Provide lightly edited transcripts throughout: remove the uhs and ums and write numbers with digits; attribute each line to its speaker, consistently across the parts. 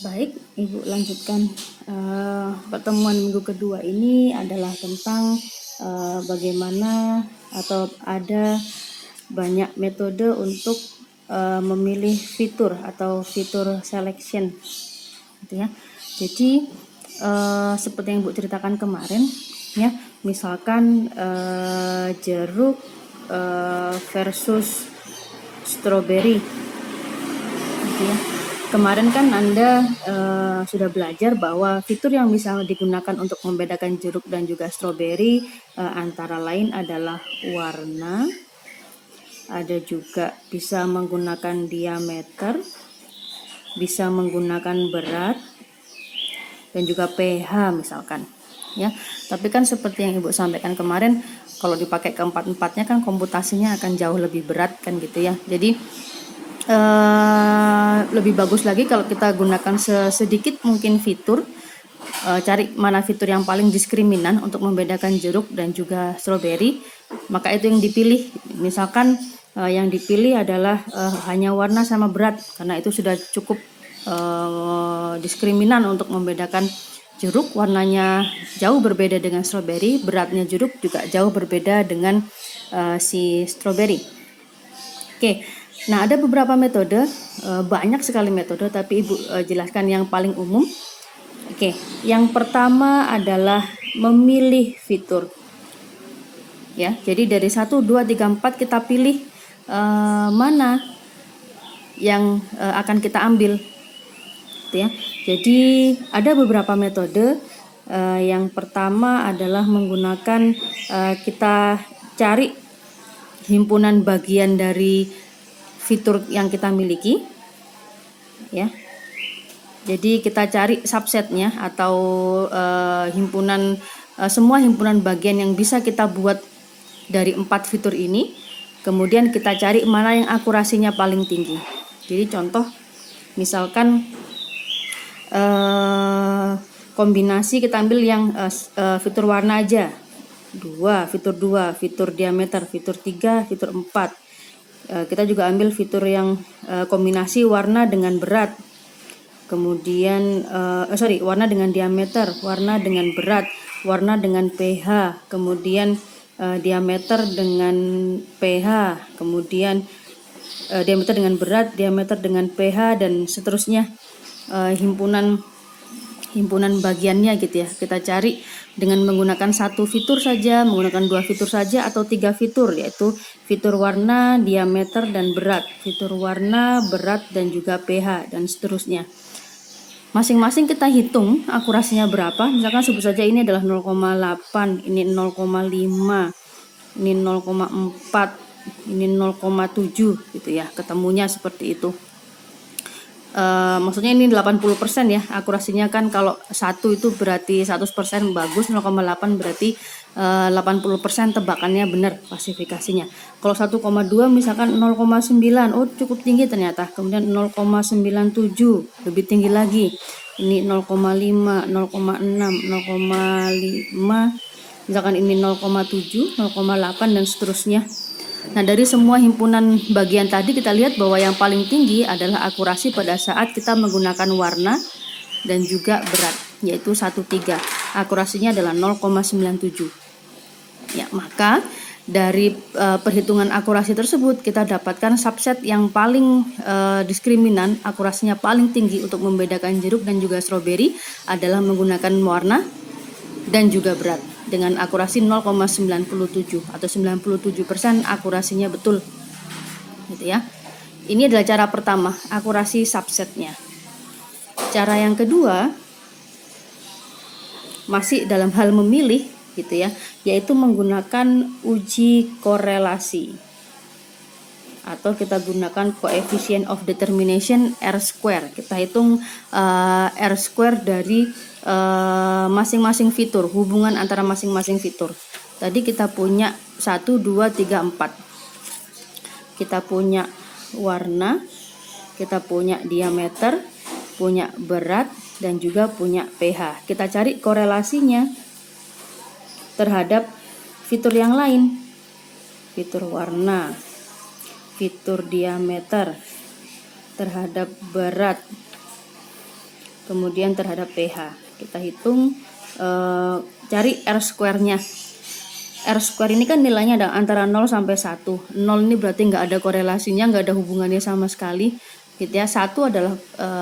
Speaker 1: Baik, Ibu lanjutkan. Pertemuan minggu kedua ini adalah tentang bagaimana atau ada banyak metode untuk memilih fitur atau fitur selection, gitu ya. Jadi seperti yang Ibu ceritakan kemarin, ya, misalkan jeruk versus strawberry, gitu ya. Kemarin kan Anda sudah belajar bahwa fitur yang bisa digunakan untuk membedakan jeruk dan juga stroberi antara lain adalah warna, ada juga bisa menggunakan diameter, bisa menggunakan berat, dan juga pH misalkan. Ya, tapi kan seperti yang Ibu sampaikan kemarin, kalau dipakai keempat-empatnya kan komputasinya akan jauh lebih berat kan gitu ya. Jadi lebih bagus lagi kalau kita gunakan sedikit mungkin fitur, cari mana fitur yang paling diskriminan untuk membedakan jeruk dan juga stroberi, maka itu yang dipilih. Misalkan yang dipilih adalah hanya warna sama berat, karena itu sudah cukup diskriminan untuk membedakan jeruk, warnanya jauh berbeda dengan stroberi, beratnya jeruk juga jauh berbeda dengan si stroberi. Oke, nah ada beberapa metode, banyak sekali metode, tapi Ibu jelaskan yang paling umum. Oke, yang pertama adalah memilih fitur. Ya, jadi dari 1, 2, 3, 4 kita pilih mana yang akan kita ambil. Gitu ya. Jadi ada beberapa metode. Yang pertama adalah menggunakan kita cari himpunan bagian dari fitur yang kita miliki, ya. Jadi kita cari subsetnya atau himpunan semua himpunan bagian yang bisa kita buat dari 4 fitur ini. Kemudian kita cari mana yang akurasinya paling tinggi. Jadi contoh, misalkan kombinasi kita ambil yang fitur warna aja. 2, fitur diameter, fitur 3, fitur 4. Kita juga ambil fitur yang kombinasi warna dengan berat. Kemudian warna dengan diameter, warna dengan berat, warna dengan pH, kemudian diameter dengan pH, kemudian diameter dengan berat, diameter dengan pH, dan seterusnya, himpunan bagiannya gitu ya. Kita cari dengan menggunakan 1 fitur saja, menggunakan 2 fitur saja, atau 3 fitur, yaitu fitur warna, diameter, dan berat, fitur warna, berat, dan juga pH, dan seterusnya. Masing-masing kita hitung akurasinya berapa. Misalkan sebut saja ini adalah 0,8, ini 0,5, ini 0,4, ini 0,7 gitu ya. Ketemunya seperti itu. Maksudnya ini 80% ya akurasinya, kan kalau 1 itu berarti 100% bagus, 0,8 berarti 80% tebakannya benar klasifikasinya. Kalau 1,2 misalkan 0,9, oh cukup tinggi ternyata. Kemudian 0,97 lebih tinggi lagi. Ini 0,5, 0,6, 0,5, misalkan ini 0,7, 0,8, dan seterusnya. Nah, dari semua himpunan bagian tadi kita lihat bahwa yang paling tinggi adalah akurasi pada saat kita menggunakan warna dan juga berat, yaitu 1,3. Akurasinya adalah 0,97. Ya, maka dari perhitungan akurasi tersebut kita dapatkan subset yang paling diskriminan, akurasinya paling tinggi untuk membedakan jeruk dan juga stroberi adalah menggunakan warna dan juga berat dengan akurasi 0,97 atau 97% akurasinya betul, gitu ya. Ini adalah cara pertama, akurasi subsetnya. Cara yang kedua masih dalam hal memilih, gitu ya, yaitu menggunakan uji korelasi atau kita gunakan coefficient of determination R-square. Kita hitung R-square dari masing-masing fitur, hubungan antara masing-masing fitur. Tadi kita punya 1, 2, 3, 4. Kita punya warna, kita punya diameter, punya berat, dan juga punya pH. Kita cari korelasinya terhadap fitur yang lain. Fitur warna, fitur diameter, terhadap berat, kemudian terhadap pH. Kita hitung, cari R square-nya. R square ini kan nilainya ada antara 0 sampai 1. 0 ini berarti nggak ada korelasinya, nggak ada hubungannya sama sekali. Gitu ya. 1 adalah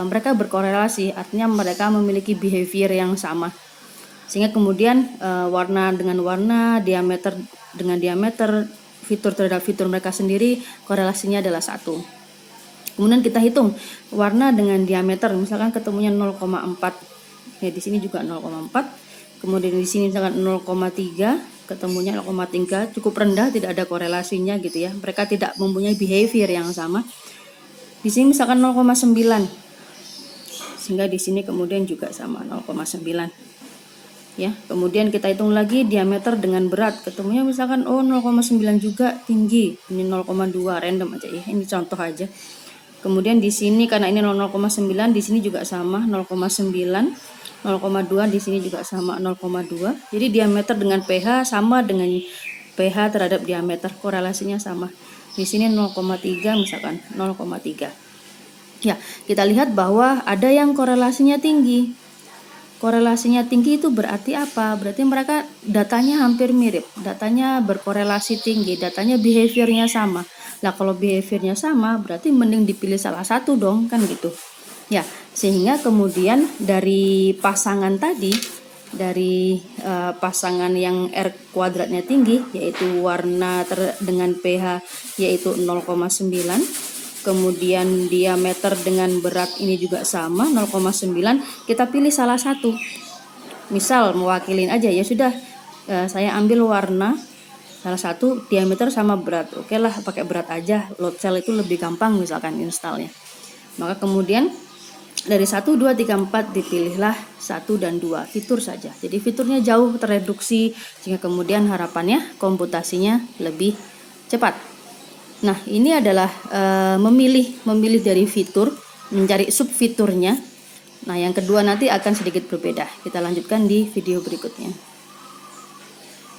Speaker 1: mereka berkorelasi, artinya mereka memiliki behavior yang sama. Sehingga kemudian warna dengan warna, diameter dengan diameter, fitur terhadap fitur mereka sendiri, korelasinya adalah 1. Kemudian kita hitung warna dengan diameter, misalkan ketemunya 0,4. Ya, di sini juga 0,4. Kemudian di sini misalkan 0,3, ketemunya 0,3, cukup rendah, tidak ada korelasinya gitu ya. Mereka tidak mempunyai behavior yang sama. Di sini misalkan 0,9. Sehingga di sini kemudian juga sama 0,9. Ya, kemudian kita hitung lagi diameter dengan berat, ketemunya misalkan 0,9 juga tinggi. Ini 0,2, random aja ya. Ini contoh aja. Kemudian di sini karena ini 0,9, di sini juga sama 0,9. 0,2 di sini juga sama 0,2. Jadi diameter dengan pH sama dengan pH terhadap diameter, korelasinya sama. Di sini 0,3 misalkan 0,3. Ya, kita lihat bahwa ada yang korelasinya tinggi. Korelasinya tinggi itu berarti apa? Berarti mereka datanya hampir mirip, datanya berkorelasi tinggi, datanya behaviornya sama. Nah, kalau behaviornya sama berarti mending dipilih salah satu dong, kan gitu. Ya, sehingga kemudian dari pasangan tadi, dari pasangan yang R kuadratnya tinggi, yaitu warna dengan pH yaitu 0,9, kemudian diameter dengan berat ini juga sama 0,9, kita pilih salah satu. Misal mewakilin aja, ya sudah, saya ambil warna salah satu, diameter sama berat. Oke lah, pakai berat aja, load cell itu lebih gampang misalkan installnya. Maka kemudian dari 1, 2, 3, 4 dipilihlah 1 dan 2 fitur saja. Jadi fiturnya jauh tereduksi, sehingga kemudian harapannya komputasinya lebih cepat. Nah, ini adalah memilih dari fitur, mencari subfiturnya. Nah, yang kedua nanti akan sedikit berbeda. Kita lanjutkan di video berikutnya.